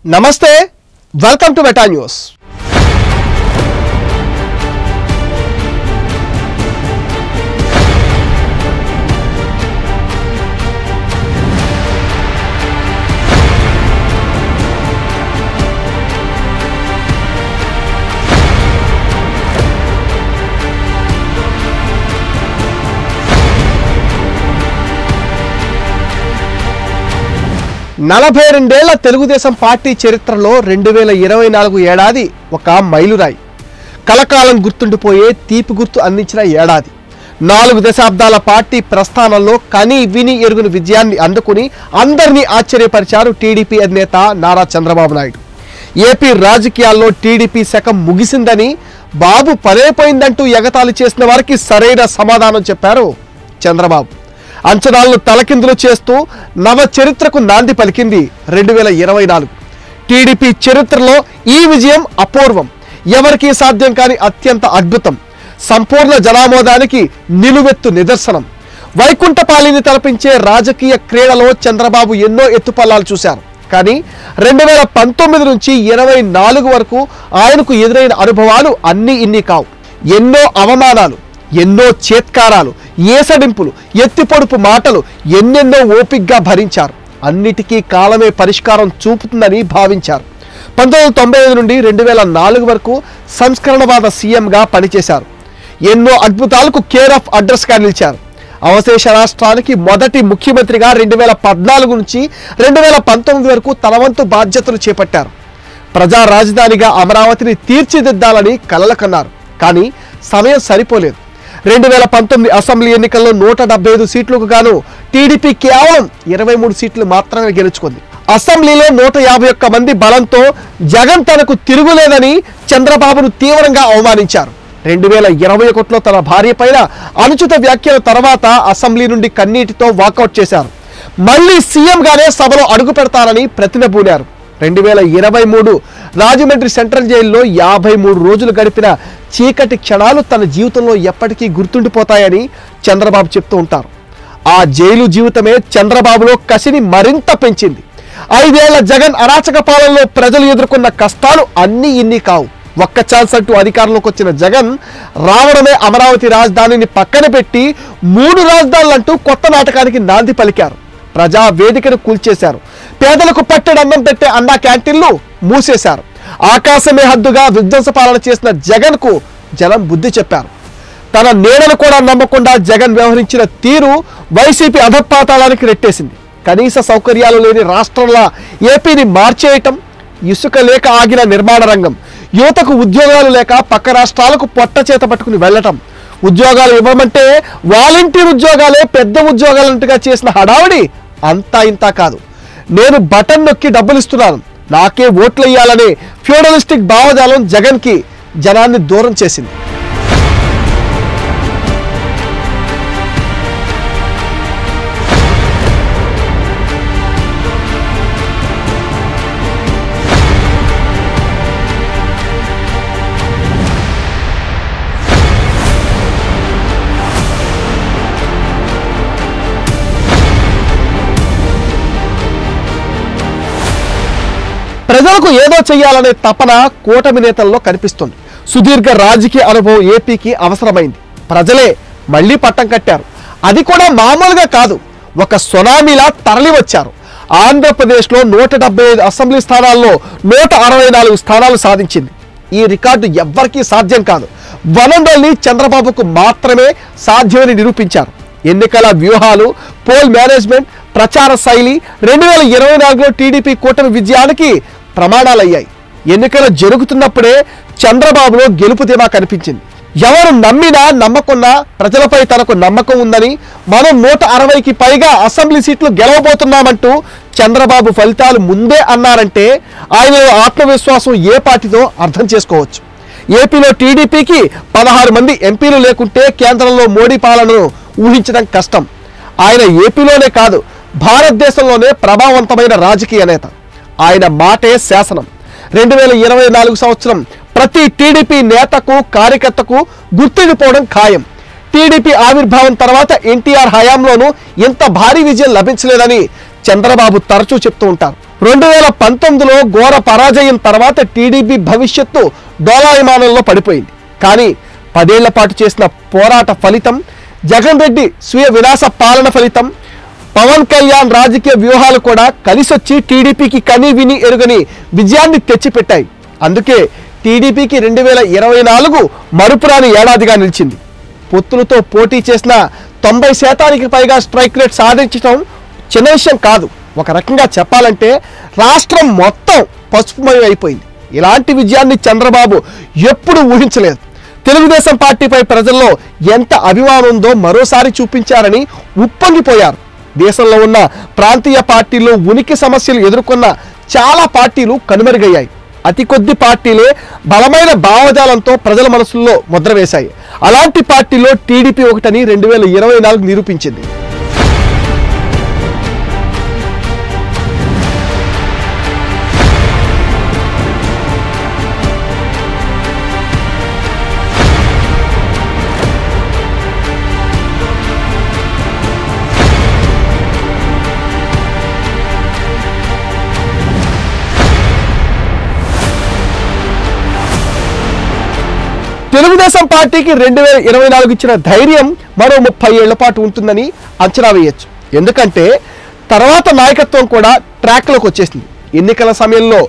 నమస్తే, welcome to meta news. నలభై రెండేళ్ల తెలుగుదేశం పార్టీ చరిత్రలో 2024 ఏడాది ఒక మైలురాయి. కలకాలం గుర్తుండిపోయే తీపి గుర్తు అందించిన ఏడాది. 4 దశాబ్దాల పార్టీ ప్రస్థానంలో కని విని ఎరుగుని విజయాన్ని అందుకుని అందరినీ ఆశ్చర్యపరిచారు టీడీపీ అధినేత నారా చంద్రబాబు నాయుడు. ఏపీ రాజకీయాల్లో టీడీపీ శకం ముగిసిందని, బాబు పనైపోయిందంటూ ఎగతాళి చేసిన వారికి సరైన సమాధానం చెప్పారు చంద్రబాబు. అంచనాలను తలకిందులు చేస్తూ నవ చరిత్రకు నాంది పలికింది 2024. టీడీపీ చరిత్రలో ఈ విజయం అపూర్వం, ఎవరికీ సాధ్యం కాని అత్యంత అద్భుతం, సంపూర్ణ జనామోదానికి నిలువెత్తు నిదర్శనం. వైకుంఠపాళిని తలపించే రాజకీయ క్రీడలో చంద్రబాబు ఎన్నో ఎత్తుపల్లాలు చూశారు. కానీ 2019 నుంచి 24 వరకు ఆయనకు ఎదురైన అనుభవాలు అన్నీ ఇన్ని కావు. ఎన్నో అవమానాలు, ఎన్నో చేత్కారాలు, ఏసడింపులు, ఎత్తిపొడుపు మాటలు ఎన్నెన్నో ఓపిగ్గా భరించారు. అన్నిటికీ కాలమే పరిష్కారం చూపుతుందని భావించారు. 1995 నుండి 2004 వరకు సంస్కరణవాద సీఎంగా పనిచేశారు. ఎన్నో అద్భుతాలకు కేర్ ఆఫ్ అడ్రస్గా నిలిచారు. అవశేష రాష్ట్రానికి మొదటి ముఖ్యమంత్రిగా 2014 నుంచి 2019 వరకు తన వంతు బాధ్యతలు చేపట్టారు. ప్రజా రాజధానిగా అమరావతిని తీర్చిదిద్దాలని కలలు కన్నారు. కానీ సమయం సరిపోలేదు. 2019 అసెంబ్లీ ఎన్నికల్లో 175 సీట్లకు గాను టీడీపీ కేవలం 23 సీట్లు మాత్రమే గెలుచుకుంది. అసెంబ్లీలో 151 మంది బలంతో జగన్ తనకు తిరుగులేదని చంద్రబాబును తీవ్రంగా అవమానించారు. 2021లో తన భార్య పైన అనుచిత వ్యాఖ్యల తర్వాత అసెంబ్లీ నుండి కన్నీటితో వాకౌట్ చేశారు. మళ్ళీ సీఎంగానే సభలో అడుగు పెడతారని ప్రతినబూనారు. 2023 రాజమండ్రి సెంట్రల్ జైల్లో 53 రోజులు గడిపిన చీకటి క్షణాలు తన జీవితంలో ఎప్పటికీ గుర్తుండిపోతాయని చంద్రబాబు చెప్తూ ఉంటారు. ఆ జైలు జీవితమే చంద్రబాబులో కసిని మరింత పెంచింది. 5 ఏళ్ల జగన్ అరాచక పాలనలో ప్రజలు ఎదుర్కొన్న కష్టాలు అన్నీ ఇన్ని కావు. ఒక్క ఛాన్స్ అంటూ అధికారంలోకి వచ్చిన జగన్ రావడమే అమరావతి రాజధానిని పక్కన పెట్టి 3 రాజధానులంటూ కొత్త నాటకానికి నాంది పలికారు. ప్రజా వేదికను కూల్చేశారు. పేదలకు పట్టెడన్నం పెట్టే అన్నా క్యాంటీన్లు మూసేశారు. ఆకాశమే హద్దుగా విధ్వంస పాలన చేసిన జగన్ కు జనం బుద్ధి చెప్పారు. తన నీడను కూడా నమ్మకుండా జగన్ వ్యవహరించిన తీరు వైసీపీ అధపాతాళానికి రెట్టేసింది. కనీస సౌకర్యాలు లేని రాష్ట్రంలో ఏపీని మార్చేయటం, ఇసుక లేక ఆగిన నిర్మాణ రంగం, యువతకు ఉద్యోగాలు లేక పక్క రాష్ట్రాలకు పొట్ట చేత పట్టుకుని వెళ్ళటం, ఉద్యోగాలు ఇవ్వమంటే వాలంటీర్ ఉద్యోగాలే పెద్ద ఉద్యోగాలంటుగా చేసిన హడావిడి అంతా ఇంతా కాదు. నేను బటన్ నొక్కి డబ్బులు ఇస్తున్నాను, నాకే ఓట్లు వేయాలనే ఫ్యూడలిస్టిక్ భావజాలం జగన్కి జనాన్ని దూరం చేసింది. ప్రజలకు ఏదో చేయాలనే తపన కూటమి నేతల్లో కనిపిస్తుంది. సుదీర్ఘ రాజకీయ అనుభవం ఏపీకి అవసరమైంది. ప్రజలే మళ్లీ పట్టం కట్టారు. అది కూడా మామూలుగా కాదు, ఒక సునామీలా తరలి వచ్చారు. ఆంధ్రప్రదేశ్లో 175 అసెంబ్లీ స్థానాల్లో 164 స్థానాలు సాధించింది. ఈ రికార్డు ఎవ్వరికీ సాధ్యం కాదు. వనంలోని చంద్రబాబుకు మాత్రమే సాధ్యమని నిరూపించారు. ఎన్నికల వ్యూహాలు, పోల్ మేనేజ్మెంట్, ప్రచార శైలి 2024లో టీడీపీ కూటమి విజయానికి ప్రమాణాలయ్యాయి. ఎన్నికలు జరుగుతున్నప్పుడే చంద్రబాబులో గెలుపు ధీమా కనిపించింది. ఎవరు నమ్మినా నమ్మకున్నా ప్రజలపై తనకు నమ్మకం ఉందని, మనం 160కి పైగా అసెంబ్లీ సీట్లు గెలవబోతున్నామంటూ చంద్రబాబు ఫలితాలు ముందే అన్నారంటే ఆయనలో ఆత్మవిశ్వాసం ఏ పార్టీతో అర్థం చేసుకోవచ్చు. ఏపీలో టీడీపీకి 16 మంది ఎంపీలు లేకుంటే కేంద్రంలో మోడీ పాలనను ఊహించడం కష్టం. ఆయన ఏపీలోనే కాదు, భారతదేశంలోనే ప్రభావవంతమైన రాజకీయ నేత. ఆయన మాటే శాసనం. 2024 సంవత్సరం ప్రతి టీడీపీ నేతకు, కార్యకర్తకు గుర్తుండిపోవడం ఖాయం. టీడీపీ ఆవిర్భావం తర్వాత ఎన్టీఆర్ హయాంలోనూ ఇంత భారీ విజయం లభించలేదని చంద్రబాబు తరచూ చెప్తూ ఉంటారు. 2019లో ఘోర పరాజయం తర్వాత టీడీపీ భవిష్యత్తు డోలాయమానంలో పడిపోయింది. కానీ 10 ఏళ్ల పాటు చేసిన పోరాట ఫలితం, జగన్ రెడ్డి స్వీయ వినాశ పాలన ఫలితం, పవన్ కళ్యాణ్ రాజకీయ వ్యూహాలు కూడా కలిసొచ్చి టీడీపీకి కని విని ఎరుగని విజయాన్ని తెచ్చిపెట్టాయి. అందుకే టీడీపీకి 2024 మరుపురాని ఏడాదిగా నిలిచింది. పొత్తులతో పోటీ చేసిన 90% పైగా స్ట్రైక్ రేట్ సాధించడం చిన్న విషయం కాదు. ఒక రకంగా చెప్పాలంటే రాష్ట్రం మొత్తం పసుపుమయం అయిపోయింది. ఇలాంటి విజయాన్ని చంద్రబాబు ఎప్పుడూ ఊహించలేదు. తెలుగుదేశం పార్టీపై ప్రజల్లో ఎంత అభిమానం ఉందో మరోసారి చూపించారని ఉప్పొంగిపోయారు. దేశంలో ఉన్న ప్రాంతీయ పార్టీల్లో ఉనికి సమస్యలు ఎదుర్కొన్న చాలా పార్టీలు కనుమరుగయ్యాయి. అతి కొద్ది పార్టీలే బలమైన భావజాలంతో ప్రజల మనసుల్లో ముద్ర వేశాయి. అలాంటి పార్టీలో టీడీపీ ఒకటని 2024 నిరూపించింది. తెలుగుదేశం పార్టీకి 2024 ఇచ్చిన ధైర్యం మరో 30 ఏళ్ల పాటు ఉంటుందని అంచనా వేయొచ్చు. ఎందుకంటే తర్వాత నాయకత్వం కూడా ట్రాక్లోకి వచ్చేసింది. ఎన్నికల సమయంలో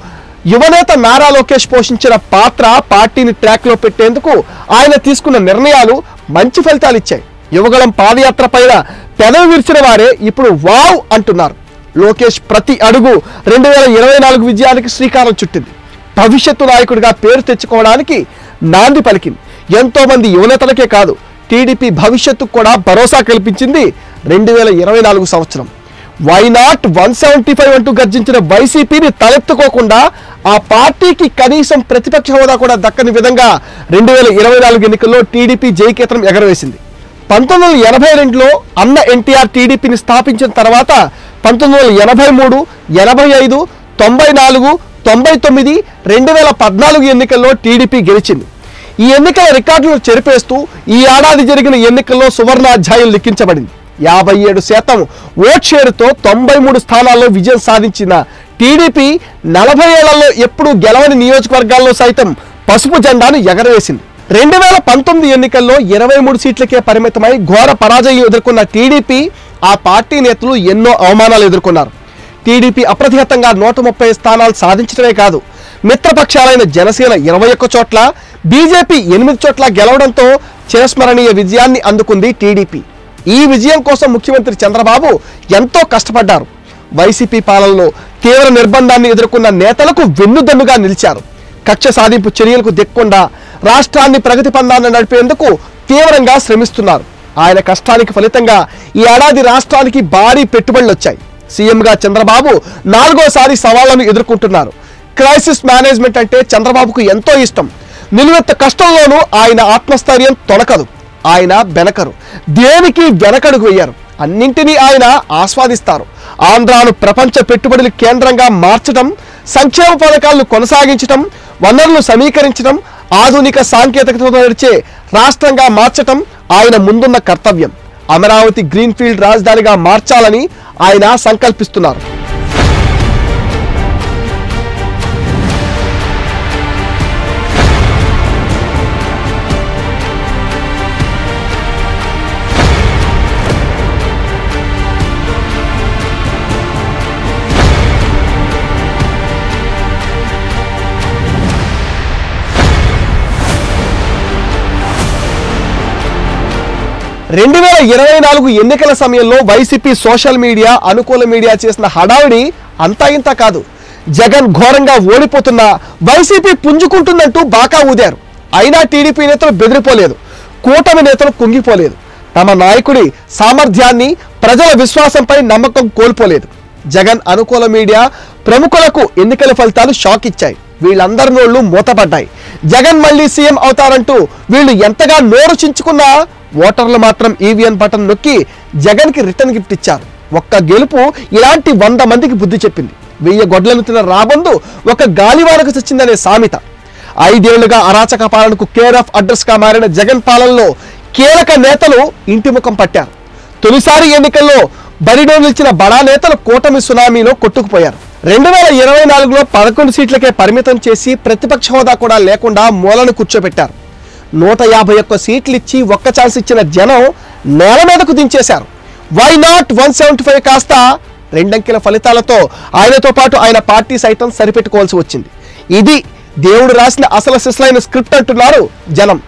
యువనేత నారా లోకేష్ పోషించిన పాత్ర పార్టీని ట్రాక్లో పెట్టేందుకు ఆయన తీసుకున్న నిర్ణయాలు మంచి ఫలితాలు ఇచ్చాయి. యువగళం పాదయాత్ర పైన పెదవి విరిచిన వారే ఇప్పుడు వావ్ అంటున్నారు. లోకేష్ ప్రతి అడుగు 2024 విజయానికి శ్రీకారం చుట్టింది. భవిష్యత్తు నాయకుడిగా పేరు తెచ్చుకోవడానికి నాంది పలికింది. ఎంతో మంది యువనేతలకే కాదు, టీడీపీ భవిష్యత్తుకు కూడా భరోసా కల్పించింది 2024 సంవత్సరం. వై నాట్ 175 అంటూ గర్జించిన వైసీపీని తలెత్తుకోకుండా ఆ పార్టీకి కనీసం ప్రతిపక్ష హోదా కూడా దక్కని విధంగా 2024 ఎన్నికల్లో టీడీపీ జయకేతనం ఎగరవేసింది. 1982లో అన్న ఎన్టీఆర్ టీడీపీని స్థాపించిన తర్వాత 1983, 85, 94, 99, 2014 ఎన్నికల్లో టీడీపీ గెలిచింది. ఈ ఎన్నికల రికార్డులను చెరిపేస్తూ ఈ ఏడాది జరిగిన ఎన్నికల్లో సువర్ణాధ్యాయం లిఖించబడింది. 57% ఓట్ షేరుతో 93 స్థానాల్లో విజయం సాధించిన టీడీపీ 40 ఏళ్లలో ఎప్పుడూ గెలవని నియోజకవర్గాల్లో సైతం పసుపు జెండాను ఎగరవేసింది. 2019 ఎన్నికల్లో 23 సీట్లకే పరిమితమై ఘోర పరాజయం ఎదుర్కొన్న టీడీపీ ఆ పార్టీ నేతలు ఎన్నో అవమానాలు ఎదుర్కొన్నారు. టీడీపీ అప్రతిహతంగా 130 స్థానాలు సాధించడమే కాదు, మిత్రపక్షాలైన జనసేన 21 చోట్ల, బీజేపీ 8 చోట్ల గెలవడంతో చిరస్మరణీయ విజయాన్ని అందుకుంది టీడీపీ. ఈ విజయం కోసం ముఖ్యమంత్రి చంద్రబాబు ఎంతో కష్టపడ్డారు. వైసీపీ పాలనలో తీవ్ర నిర్బంధాన్ని ఎదుర్కొన్న నేతలకు వెన్నుదన్నుగా నిలిచారు. కక్ష సాధింపు చర్యలకు దిక్కుండా రాష్ట్రాన్ని ప్రగతి పందాన్ని నడిపేందుకు తీవ్రంగా శ్రమిస్తున్నారు. ఆయన కష్టానికి ఫలితంగా ఈ ఏడాది రాష్ట్రానికి భారీ పెట్టుబడులు వచ్చాయి. సీఎంగా చంద్రబాబు 4వ సవాళ్లను ఎదుర్కొంటున్నారు. క్రైసిస్ మేనేజ్మెంట్ అంటే చంద్రబాబుకు ఎంతో ఇష్టం. నిలువెత్త కష్టంలోనూ ఆయన ఆత్మస్థైర్యం తొణకదు. ఆయన బెనకరు, దేనికి వెనకడుగు వేయరు. అన్నింటినీ ఆయన ఆస్వాదిస్తారు. ఆంధ్రాను ప్రపంచ పెట్టుబడుల కేంద్రంగా మార్చడం, సంక్షేమ పథకాలను కొనసాగించడం, వనరులు సమీకరించడం, ఆధునిక సాంకేతికతతో నడిచే రాష్ట్రంగా మార్చడం ఆయన ముందున్న కర్తవ్యం. అమరావతి గ్రీన్ఫీల్డ్ రాజధానిగా మార్చాలని ఆయన సంకల్పిస్తున్నారు. రెండు 2024 ఎన్నికల సమయంలో వైసీపీ సోషల్ మీడియా, అనుకూల మీడియా చేసిన హడావిడి అంతా ఇంత కాదు. జగన్ ఘోరంగా ఓడిపోతున్నా వైసీపీ పుంజుకుంటుందంటూ బాకా ఊదారు. అయినా టీడీపీ నేతలు బెదిరిపోలేదు, కూటమి నేతలు కుంగిపోలేదు. తమ నాయకుడి సామర్థ్యాన్ని, ప్రజల విశ్వాసంపై నమ్మకం కోల్పోలేదు. జగన్ అనుకూల మీడియా ప్రముఖులకు ఎన్నికల ఫలితాలు షాక్ ఇచ్చాయి. వీళ్ళందరి నోళ్లు మూతపడ్డాయి. జగన్ మళ్ళీ సీఎం అవుతారంటూ వీళ్ళు ఎంతగా నోరు చించుకున్నా ఓటర్లు మాత్రం ఈవీఎం బటన్ నొక్కి జగన్కి రిటర్న్ గిఫ్ట్ ఇచ్చారు. ఒక్క గెలుపు ఇలాంటి 100 మందికి బుద్ధి చెప్పింది. 1000 గొడ్లను తిన్న రాబందు ఒక గాలివారకు చచ్చిందనే సామెత. 5 ఏళ్లుగా అరాచక పాలనకు కేర్ ఆఫ్ అడ్రస్ గా మారిన జగన్ పాలనలో కీలక నేతలు ఇంటి ముఖం పట్టారు. తొలిసారి ఎన్నికల్లో బరిలో నిలిచిన బడా నేతలు కూటమి సునామీలో కొట్టుకుపోయారు. 2024లో 11 సీట్లకే పరిమితం చేసి ప్రతిపక్ష హోదా కూడా లేకుండా మూలను కూర్చోబెట్టారు. 151 సీట్లు ఇచ్చి ఒక్క ఛాన్స్ ఇచ్చిన జనం నేల మీదకు దించేశారు. వై నాట్ 175 కాస్త రెండంకెల ఫలితాలతో ఆయనతో పాటు ఆయన పార్టీ సైతం సరిపెట్టుకోవాల్సి వచ్చింది. ఇది దేవుడు రాసిన అసలు సిసలైన స్క్రిప్ట్ అంటున్నారు జనం.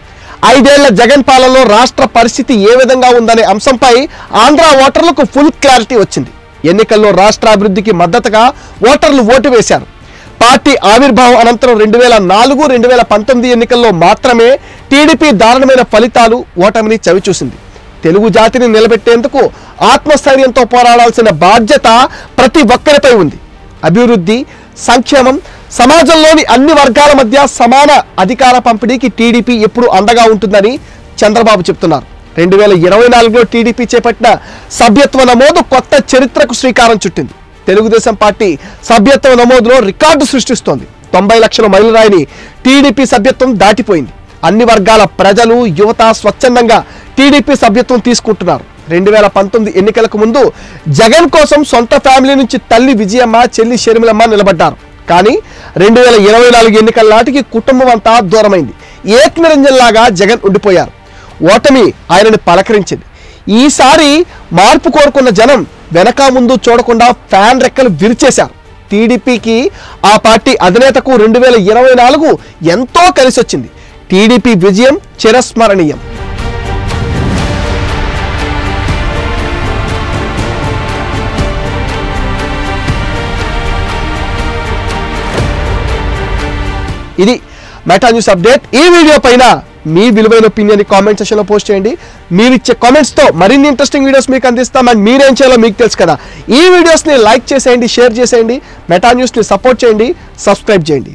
5 ఏళ్ల జగన్ పాలనలో రాష్ట్ర పరిస్థితి ఏ విధంగా ఉందనే అంశంపై ఆంధ్ర ఓటర్లకు ఫుల్ క్లారిటీ వచ్చింది. ఎన్నికల్లో రాష్ట్ర అభివృద్ధికి మద్దతుగా ఓటర్లు ఓటు వేశారు. పార్టీ ఆవిర్భావం అనంతరం 2004, 2019 ఎన్నికల్లో మాత్రమే టీడీపీ దారుణమైన ఫలితాలు, ఓటమిని చవిచూసింది. తెలుగు జాతిని నిలబెట్టేందుకు ఆత్మస్థైర్యంతో పోరాడాల్సిన బాధ్యత ప్రతి ఒక్కరిపై ఉంది. అభివృద్ధి, సంక్షేమం, సమాజంలోని అన్ని వర్గాల మధ్య సమాన అధికార పంపిణీకి టీడీపీ ఎప్పుడు అండగా ఉంటుందని చంద్రబాబు చెప్తున్నారు. 2024లో టీడీపీ చేపట్టిన సభ్యత్వ నమోదు కొత్త చరిత్రకు శ్రీకారం చుట్టింది. తెలుగుదేశం పార్టీ సభ్యత్వ నమోదులో రికార్డు సృష్టిస్తోంది. 90 లక్షల మైలురాయిని టీడీపీ సభ్యత్వం దాటిపోయింది. అన్ని వర్గాల ప్రజలు, యువత స్వచ్ఛందంగా టీడీపీ సభ్యత్వం తీసుకుంటున్నారు. 2019 ఎన్నికలకు ముందు జగన్ కోసం సొంత ఫ్యామిలీ నుంచి తల్లి విజయమ్మ, చెల్లి షర్మిలమ్మ నిలబడ్డారు. కానీ 2024 ఎన్నికల నాటికి కుటుంబం అంతా దూరమైంది. ఏక్ నిరంజన్ లాగా జగన్ ఉండిపోయారు. ఓటమి ఆయనని పలకరించింది. ఈసారి మార్పు కోరుకున్న జనం వెనక ముందు చూడకుండా ఫ్యాన్ రెక్కలు విరిచేశారు. టీడీపీకి, ఆ పార్టీ అధినేతకు 2024 ఎంతో కలిసొచ్చింది. టీడీపీ విజయం చిరస్మరణీయం. ఇది మెటా న్యూస్ అప్డేట్. ఈ వీడియో పైన మీ విలువైన ఒపీనియన్ కామెంట్ సెక్షన్లో పోస్ట్ చేయండి. మీరు ఇచ్చే కామెంట్స్తో మరిన్ని ఇంట్రెస్టింగ్ వీడియోస్ మీకు అందిస్తాం. అండ్ మీరేం చేయాలో మీకు తెలుసు కదా. ఈ వీడియోస్ని లైక్ చేసేయండి, షేర్ చేసేయండి, మెటా న్యూస్ని సపోర్ట్ చేయండి, సబ్స్క్రైబ్ చేయండి.